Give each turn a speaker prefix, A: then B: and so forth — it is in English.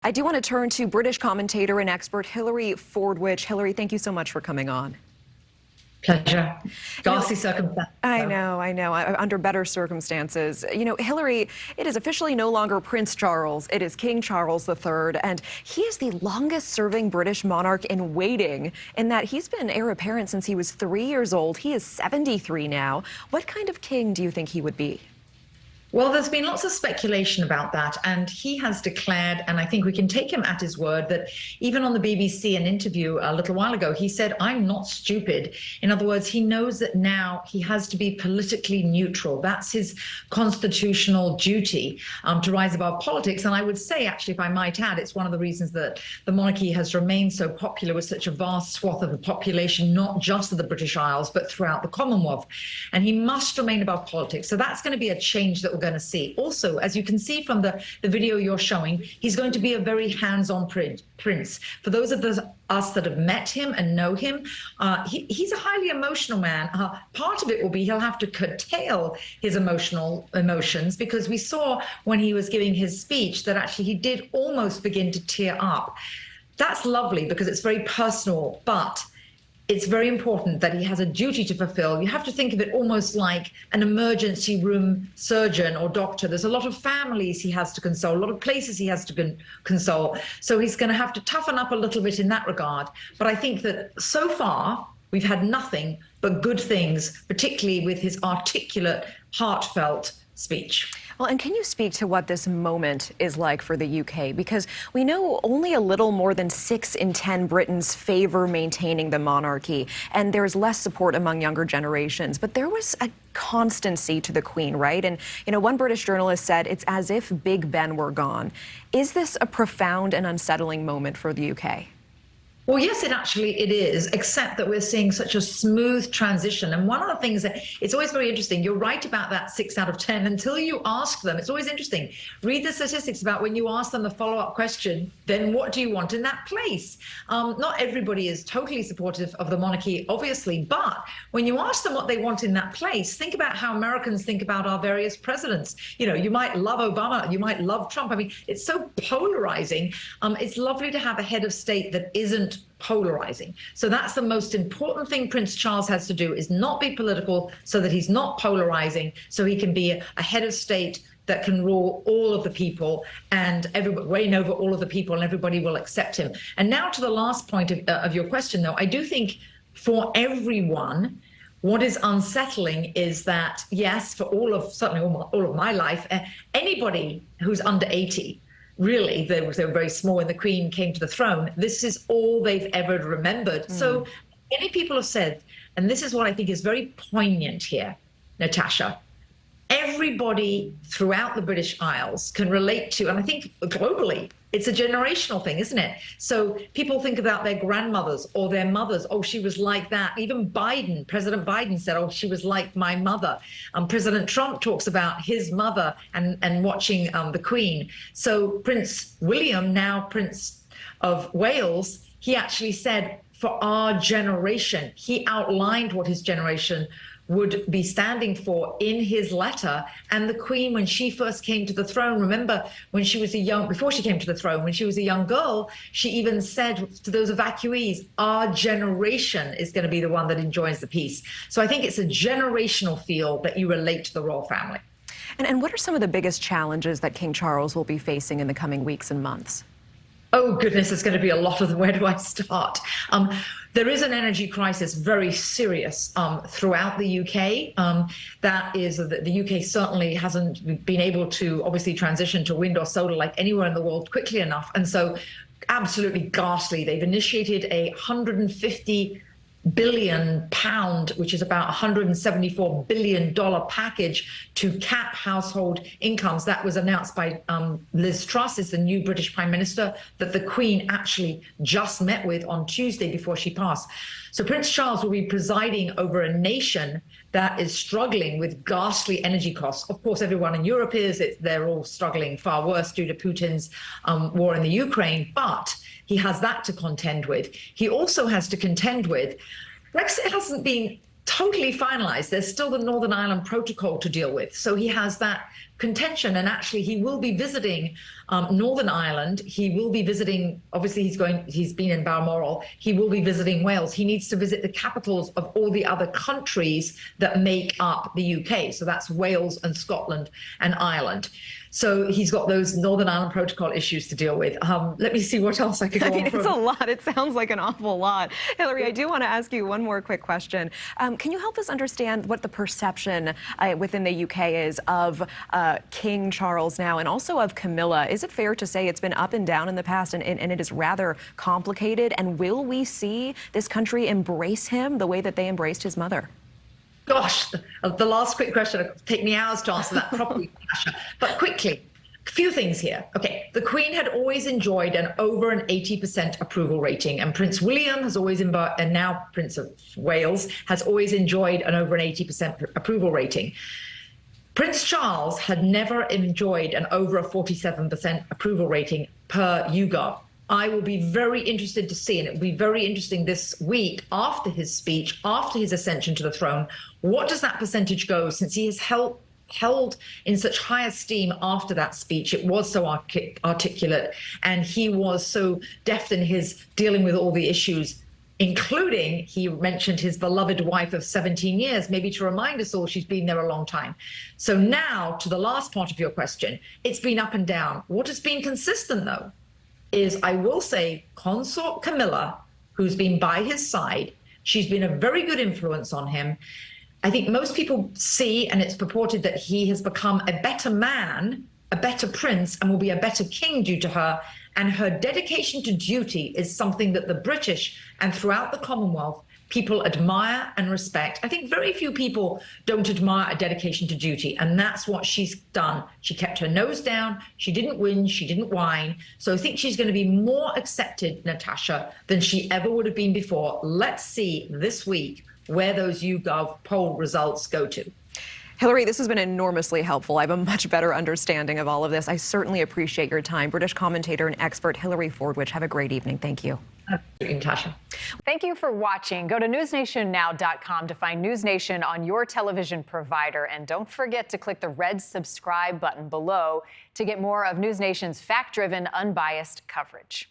A: I do want to turn to British commentator and expert Hilary Fordwich. Hilary, thank you so much for coming on.
B: Pleasure. Ghastly circumstances.
A: I know. Under better circumstances. You know, Hilary, it is officially no longer Prince Charles. It is King Charles III, and he is the longest-serving British monarch in waiting, in that he's been heir apparent since he was 3 years old. He is 73 now. What kind of king do you think he would be?
B: Well, there's been lots of speculation about that, and he has declared, and I think we can take him at his word, that even on the BBC, an interview a little while ago, he said, "I'm not stupid." In other words, he knows that now he has to be politically neutral. That's his constitutional duty, to rise above politics. And I would say, actually, if I might add, it's one of the reasons that the monarchy has remained so popular with such a vast swath of the population, not just of the British Isles, but throughout the Commonwealth. And he must remain above politics. So that's going to be a change that we're going to see. Also, as you can see from the video you're showing, he's going to be a very hands-on prince. For those of us that have met him and know him, he's a highly emotional man. Part of it will be he'll have to curtail his emotions, because we saw when he was giving his speech that actually he did almost begin to tear up. That's lovely because it's very personal, but it's very important that he has a duty to fulfill. You have to think of it almost like an emergency room surgeon or doctor. There's a lot of families he has to console, a lot of places he has to console. So he's going to have to toughen up a little bit in that regard. But I think that so far, we've had nothing but good things, particularly with his articulate, heartfelt speech.
A: Well, and can you speak to what this moment is like for the UK? Because we know only a little more than 6 in 10 Britons favor maintaining the monarchy, and there's less support among younger generations. But there was a constancy to the Queen, right? And, you know, one British journalist said it's as if Big Ben were gone. Is this a profound and unsettling moment for the UK?
B: Well, yes, it is, except that we're seeing such a smooth transition. And one of the things that it's always very interesting, you're right about that 6 out of 10 until you ask them. It's always interesting. Read the statistics about when you ask them the follow-up question, then what do you want in that place? Not everybody is totally supportive of the monarchy, obviously, but when you ask them what they want in that place, think about how Americans think about our various presidents. You know, you might love Obama, you might love Trump. I mean, it's so polarizing. It's lovely to have a head of state that isn't polarizing. So that's the most important thing Prince Charles has to do, is not be political, so that he's not polarizing, so he can be a head of state that can rule all of the people and reign over all of the people, and everybody will accept him. And now to the last point of your question, though, I do think for everyone, what is unsettling is that, yes, for certainly all of my life, anybody who's under 80, really, they were very small when the Queen came to the throne, this is all they've ever remembered. So many people have said, and this is what I think is very poignant here, Natasha, everybody throughout the British Isles can relate to, and I think globally, it's a generational thing, isn't it? So people think about their grandmothers or their mothers. Oh, she was like that. Even Biden, President Biden said, oh, she was like my mother. President Trump talks about his mother and watching the Queen. So Prince William, now Prince of Wales, he actually said, for our generation, he outlined what his generation would be standing for in his letter. And the Queen, when she first came to the throne, remember when she was before she came to the throne, when she was a young girl, she even said to those evacuees, our generation is going to be the one that enjoys the peace. So I think it's a generational feel that you relate to the royal family.
A: And what are some of the biggest challenges that King Charles will be facing in the coming weeks and months?
B: Oh, goodness, it's going to be a lot of them. Where do I start? There is an energy crisis, very serious, throughout the UK. That is, the UK certainly hasn't been able to obviously transition to wind or solar like anywhere in the world quickly enough. And so absolutely ghastly. They've initiated a £150 billion, which is about $174 billion package to cap household incomes. That was announced by Liz Truss, is the new British Prime Minister, that the Queen actually just met with on Tuesday before she passed. So Prince Charles will be presiding over a nation that is struggling with ghastly energy costs. Of course, everyone in Europe is. They're all struggling far worse due to Putin's war in the Ukraine, but he has that to contend with. He also has to contend with Brexit hasn't been totally finalized. There's still the Northern Ireland Protocol to deal with. So he has that contention, and actually he will be visiting Northern Ireland. He will be visiting, obviously he's been in Balmoral. He will be visiting Wales. He needs to visit the capitals of all the other countries that make up the UK. So that's Wales and Scotland and Ireland. So he's got those Northern Ireland Protocol issues to deal with. Let me see what else I could go on
A: It's a lot. It sounds like an awful lot. Hilary, I do want to ask you one more quick question. Can you help us understand what the perception within the UK is of King Charles now, and also of Camilla? Is it fair to say it's been up and down in the past, and it is rather complicated? And will we see this country embrace him the way that they embraced his mother?
B: Gosh, the last quick question, it'll take me hours to answer that properly, Natasha. But quickly, a few things here. Okay, the Queen had always enjoyed an over an 80% approval rating, and Prince William has always, and now Prince of Wales, has always enjoyed an over an 80% approval rating. Prince Charles had never enjoyed an over a 47% approval rating per YouGov. I will be very interested to see, and it will be very interesting this week after his speech, after his ascension to the throne, what does that percentage go, since he has held in such high esteem after that speech. It was so articulate, and he was so deft in his dealing with all the issues, including, he mentioned his beloved wife of 17 years, maybe to remind us all she's been there a long time. So now to the last part of your question, it's been up and down. What has been consistent, though, is, I will say, Consort Camilla, who's been by his side. She's been a very good influence on him. I think most people see, and it's purported that he has become a better man, a better prince, and will be a better king due to her. And her dedication to duty is something that the British and throughout the Commonwealth people admire and respect. I think very few people don't admire a dedication to duty, and that's what she's done. She kept her nose down, she didn't whinge, she didn't whine. So I think she's going to be more accepted, Natasha, than she ever would have been before. Let's see this week where those YouGov poll results go to.
A: Hilary, this has been enormously helpful. I have a much better understanding of all of this. I certainly appreciate your time. British commentator and expert Hilary Fordwich, have a great evening. Thank you.
B: Natasha.
C: Thank you for watching. Go to newsnationnow.com to find News Nation on your television provider. And don't forget to click the red subscribe button below to get more of News Nation's fact-driven, unbiased coverage.